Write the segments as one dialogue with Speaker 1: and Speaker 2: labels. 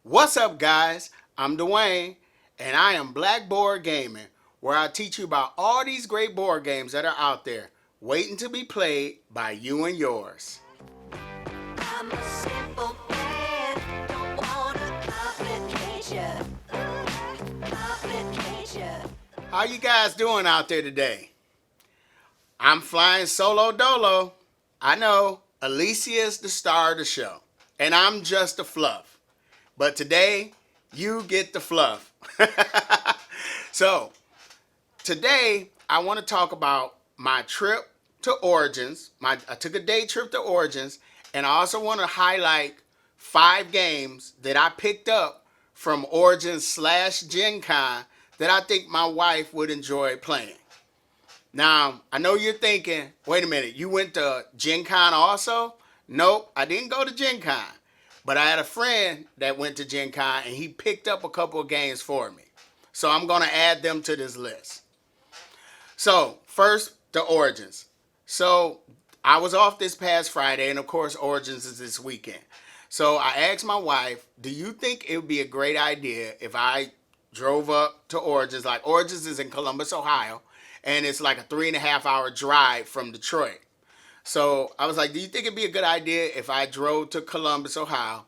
Speaker 1: What's up, guys? I'm Dwayne, and I am Black Board Gaming, where I teach you about all these great board games that are out there, waiting to be played by you and yours. I'm a simple man, don't want a complication. Complication. How you guys doing out there today? I'm flying solo dolo. I know, Alicia is the star of the show, and I'm just the fluff. But today, you get the fluff. So, today, I want to talk about my trip to Origins. I took a day trip to Origins, and I also want to highlight 5 games that I picked up from Origins slash Gencon that I think my wife would enjoy playing. Now, I know you're thinking, wait a minute, you went to Gen Con also? Nope, I didn't go to Gen Con. But I had a friend that went to Gen Con and he picked up a couple of games for me. So I'm going to add them to this list. So, first, the Origins. So, I was off this past Friday, and of course, Origins is this weekend. So, I asked my wife, do you think it would be a great idea if I drove up to Origins? Like, Origins is in Columbus, Ohio, and it's like a 3.5 hour drive from Detroit. So, I was like, do you think it'd be a good idea if I drove to Columbus, Ohio,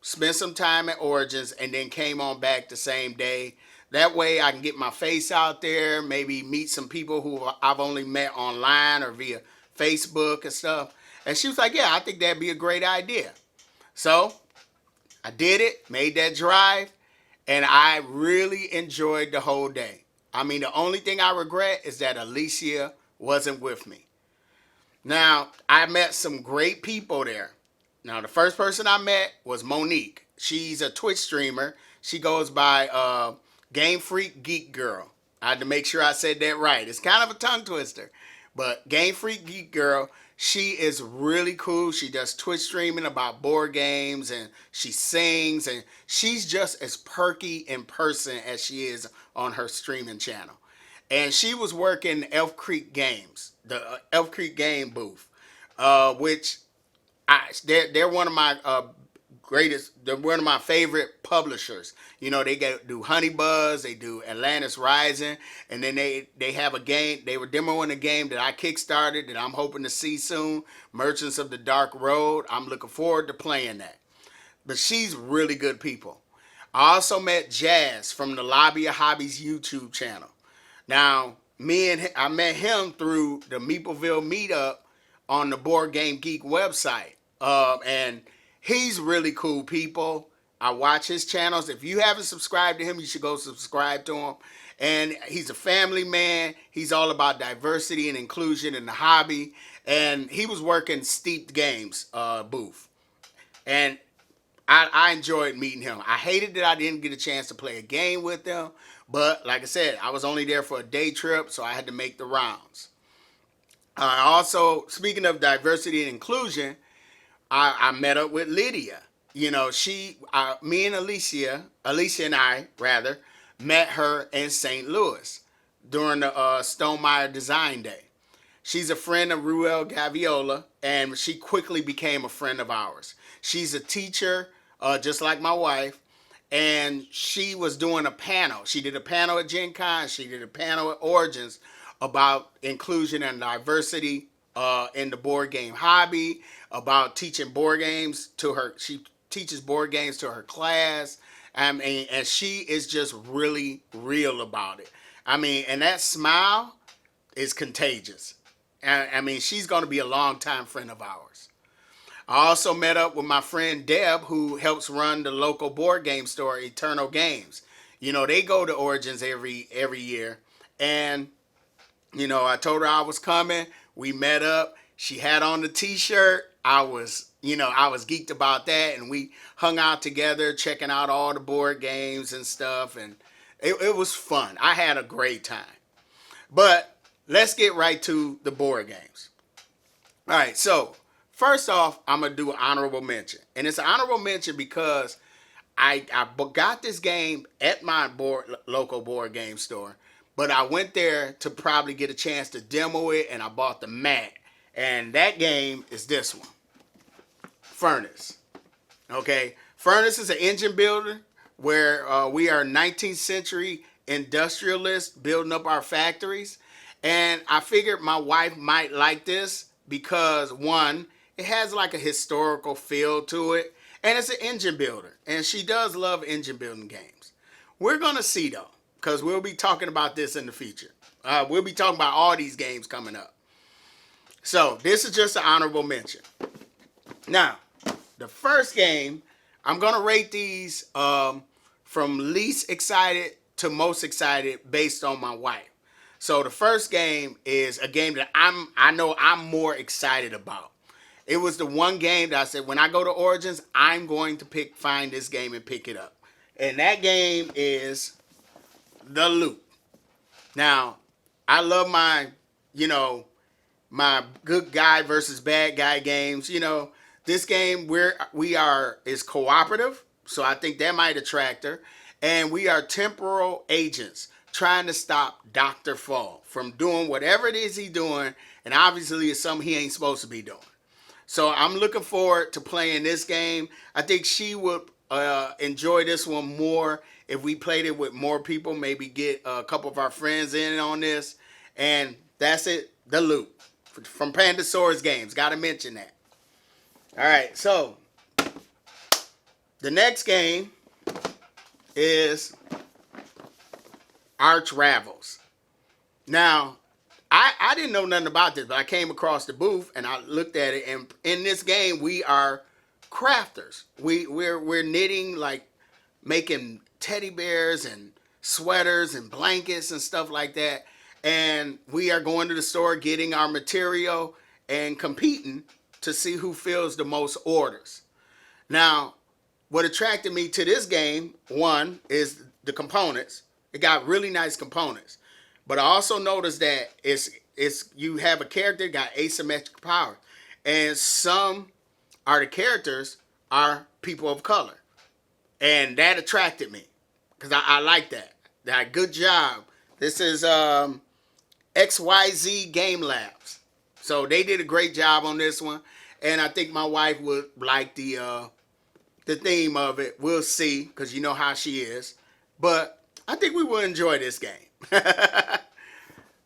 Speaker 1: spent some time at Origins, and then came on back the same day? That way I can get my face out there, maybe meet some people who I've only met online or via Facebook and stuff. And she was like, yeah, I think that'd be a great idea. So I did it, made that drive, and I really enjoyed the whole day. I mean, the only thing I regret is that Alicia wasn't with me. Now, I met some great people there. Now, the first person I met was Monique. She's a Twitch streamer. She goes by Game Freak Geek Girl. I had to make sure I said that right. It's kind of a tongue twister. But Game Freak Geek Girl, she is really cool. She does Twitch streaming about board games and she sings and she's just as perky in person as she is on her streaming channel. And she was working Elf Creek Games, the Elf Creek Game booth, which they're one of my greatest. They're one of my favorite publishers. You know, they do Honey Buzz, they do Atlantis Rising, and then they have a game. They were demoing a game that I kickstarted that I'm hoping to see soon. Merchants of the Dark Road. I'm looking forward to playing that. But she's really good people. I also met Jazz from the Lobby of Hobbies YouTube channel. Now, I met him through the Meepleville meetup on the Board Game Geek website. And he's really cool people. I watch his channels. If you haven't subscribed to him, you should go subscribe to him. And he's a family man. He's all about diversity and inclusion in the hobby. And he was working Steeped Games booth. And I enjoyed meeting him. I hated that I didn't get a chance to play a game with him. But like I said, I was only there for a day trip, so I had to make the rounds. Also, speaking of diversity and inclusion, I met up with Lydia. You know, me and Alicia and I, rather, met her in St. Louis during the Stonemeyer Design Day. She's a friend of Ruel Gaviola, and she quickly became a friend of ours. She's a teacher, just like my wife, and she was doing a panel. She did a panel at Gen Con. She did a panel at Origins about inclusion and diversity in the board game hobby, about teaching board games to her. She teaches board games to her class. And she is just really real about it. I mean, and that smile is contagious. I mean, she's going to be a longtime friend of ours. I also met up with my friend Deb, who helps run the local board game store, Eternal Games. You know, they go to Origins every year. And, you know, I told her I was coming. We met up. She had on the t-shirt. I was geeked about that. And we hung out together, checking out all the board games and stuff. And it was fun. I had a great time. But let's get right to the board games. All right, so first off, I'm going to do an honorable mention. And it's an honorable mention because I got this game at my local board game store, but I went there to probably get a chance to demo it, and I bought the mat. And that game is this one, Furnace. Okay, Furnace is an engine builder where we are 19th century industrialists building up our factories. And I figured my wife might like this because, one, it has like a historical feel to it, and it's an engine builder. And she does love engine building games. We're going to see, though, because we'll be talking about this in the future. We'll be talking about all these games coming up. So this is just an honorable mention. Now, the first game, I'm going to rate these from least excited to most excited based on my wife. So the first game is a game that I know I'm more excited about. It was the one game that I said, when I go to Origins, I'm going to find this game and pick it up. And that game is The Loop. Now, I love my good guy versus bad guy games. This game is cooperative, so I think that might attract her. And we are temporal agents trying to stop Dr. Fall from doing whatever it is he's doing, and obviously it's something he ain't supposed to be doing. So I'm looking forward to playing this game. I think she would enjoy this one more if we played it with more people, maybe get a couple of our friends in on this. And that's it, The Loop from Pandasaurus Games. Got to mention that. All right, so the next game is Arch Ravels. Now, I didn't know nothing about this, but I came across the booth and I looked at it. And in this game, we are crafters. We're knitting, like making teddy bears and sweaters and blankets and stuff like that. And we are going to the store, getting our material and competing to see who fills the most orders. Now, what attracted me to this game, one, is the components. It got really nice components. But I also noticed that you have a character that got asymmetric power. And some are the characters are people of color. And that attracted me. Because I like that. Good job. This is XYZ Game Labs. So they did a great job on this one. And I think my wife would like the theme of it. We'll see, because you know how she is. But I think we will enjoy this game.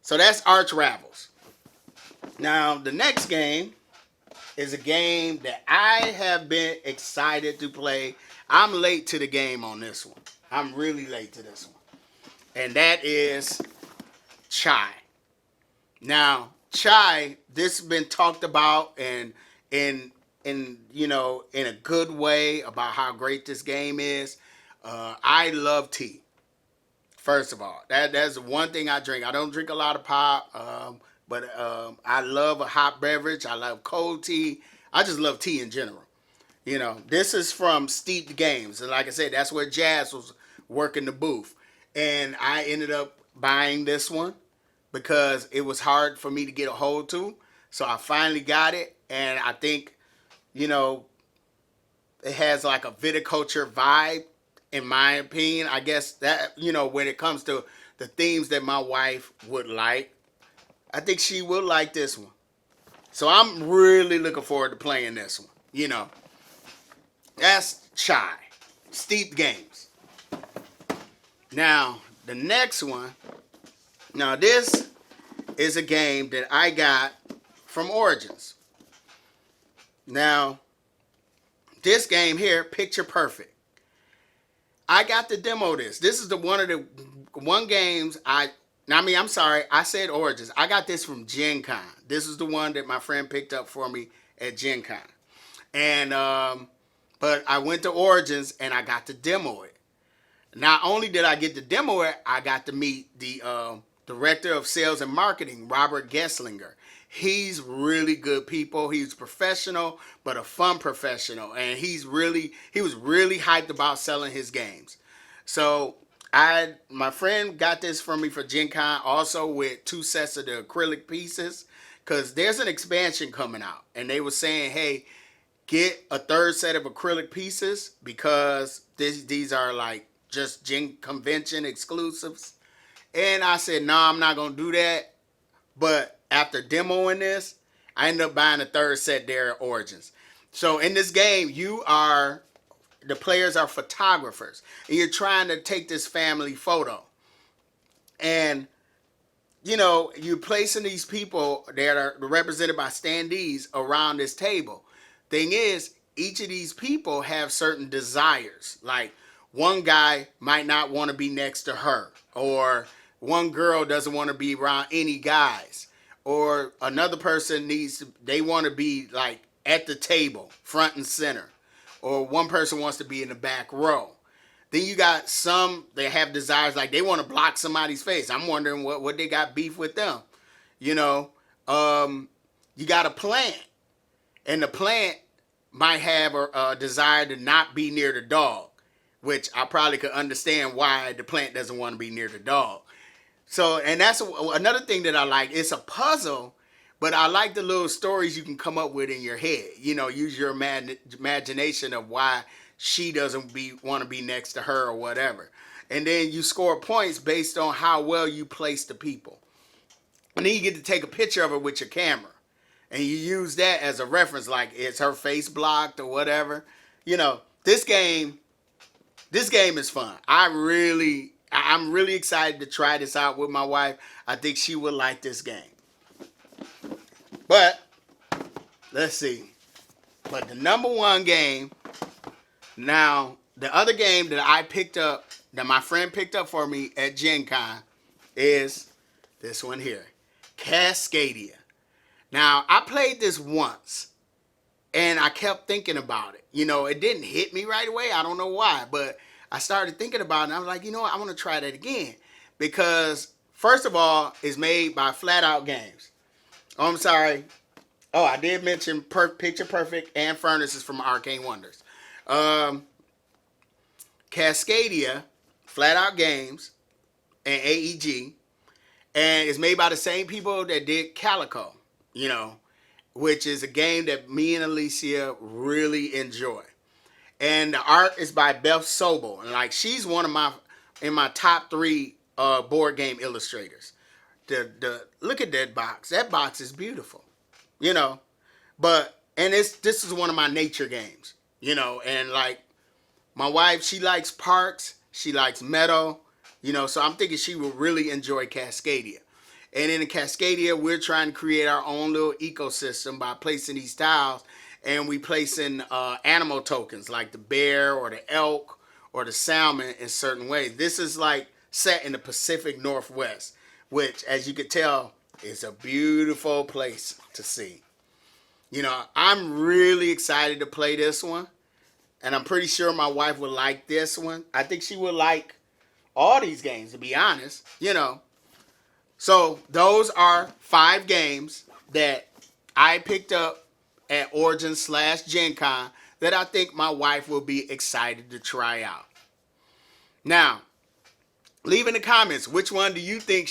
Speaker 1: So that's Arch Ravels. Now, the next game is a game that I have been excited to play. I'm late to the game on this one. I'm really late to this one. And that is Chai. Now, Chai, this has been talked about and in a good way about how great this game is. I love tea. First of all, that's one thing I drink. I don't drink a lot of pop, but I love a hot beverage. I love cold tea. I just love tea in general. This is from Steeped Games, and like I said, that's where Jazz was working the booth. And I ended up buying this one because it was hard for me to get a hold to. So I finally got it, and I think, it has like a viticulture vibe. In my opinion, I guess that, when it comes to the themes that my wife would like, I think she will like this one. So I'm really looking forward to playing this one. That's Chai. Steeped Games. Now, the next one. Now, this is a game that I got from Origins. Now, this game here, Picture Perfect. I got to demo this. This is one games I said Origins. I got this from Gencon. This is the one that my friend picked up for me at Gencon. And, but I went to Origins and I got to demo it. Not only did I get to demo it, I got to meet the director of sales and marketing, Robert Gesslinger. He's really good people. He's professional, but a fun professional. And he was really hyped about selling his games. So my friend got this for me for Gen Con, also with 2 sets of the acrylic pieces, because there's an expansion coming out. And they were saying, hey, get a 3rd set of acrylic pieces because these are like just Gen Convention exclusives. And I said, no, I'm not going to do that. But after demoing this, I ended up buying a 3rd set there at Origins. So in this game, you are the players are photographers, and you're trying to take this family photo. And you're placing these people that are represented by standees around this table. Thing is, each of these people have certain desires. Like, one guy might not want to be next to her, or one girl doesn't want to be around any guys, or another person they want to be like at the table, front and center, or one person wants to be in the back row. Then you got some that have desires like they want to block somebody's face. I'm wondering what they got beef with them. You know, you got a plant, and the plant might have a desire to not be near the dog, which I probably could understand why the plant doesn't want to be near the dog. So, and that's another thing that I like. It's a puzzle, but I like the little stories you can come up with in your head. Use your imagination of why she doesn't want to be next to her or whatever. And then you score points based on how well you place the people. And then you get to take a picture of her with your camera. And you use that as a reference, like, is her face blocked or whatever. This game is fun. I'm really excited to try this out with my wife. I think she would like this game. But, let's see. But the number one game, now, the other game that I picked up, that my friend picked up for me at Gencon, is this one here, Cascadia. Now, I played this once, and I kept thinking about it. It didn't hit me right away. I don't know why, but I started thinking about it, and I was like, what? I want to try that again. Because, first of all, it's made by Flat Out Games. Oh, I'm sorry. Oh, I did mention Picture Perfect and Furnace is from Arcane Wonders. Cascadia, Flat Out Games, and AEG, and it's made by the same people that did Calico, which is a game that me and Alicia really enjoy. And the art is by Beth Sobel, and she's one of my top 3 board game illustrators. The look at that box. That box is beautiful, and this is one of my nature games, and my wife, she likes parks, she likes meadow, so I'm thinking she will really enjoy Cascadia. And in Cascadia, we're trying to create our own little ecosystem by placing these tiles, and we placing animal tokens like the bear or the elk or the salmon in certain ways. This is set in the Pacific Northwest, which, as you can tell, is a beautiful place to see. I'm really excited to play this one. And I'm pretty sure my wife would like this one. I think she would like all these games, to be honest. So those are 5 games that I picked up at Origins/Gencon that I think my wife will be excited to try out. Now, leave in the comments, which one do you think,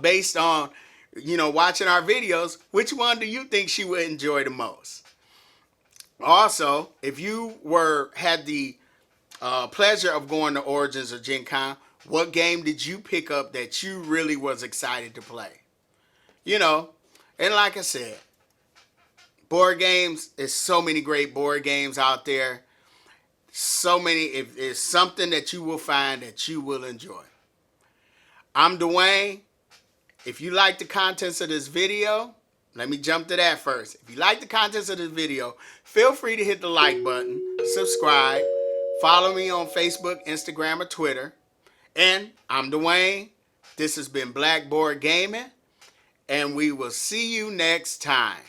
Speaker 1: based on, watching our videos, which one do you think she would enjoy the most? Also, if you had the pleasure of going to Origins or Gen Con, what game did you pick up that you really was excited to play? And like I said, board games, there's so many great board games out there. So many, if it's something that you will find that you will enjoy. I'm Dwayne. If you like the contents of this video, let me jump to that first. If you like the contents of this video, feel free to hit the like button, subscribe, follow me on Facebook, Instagram, or Twitter. And I'm Dwayne. This has been Blackboard Gaming, and we will see you next time.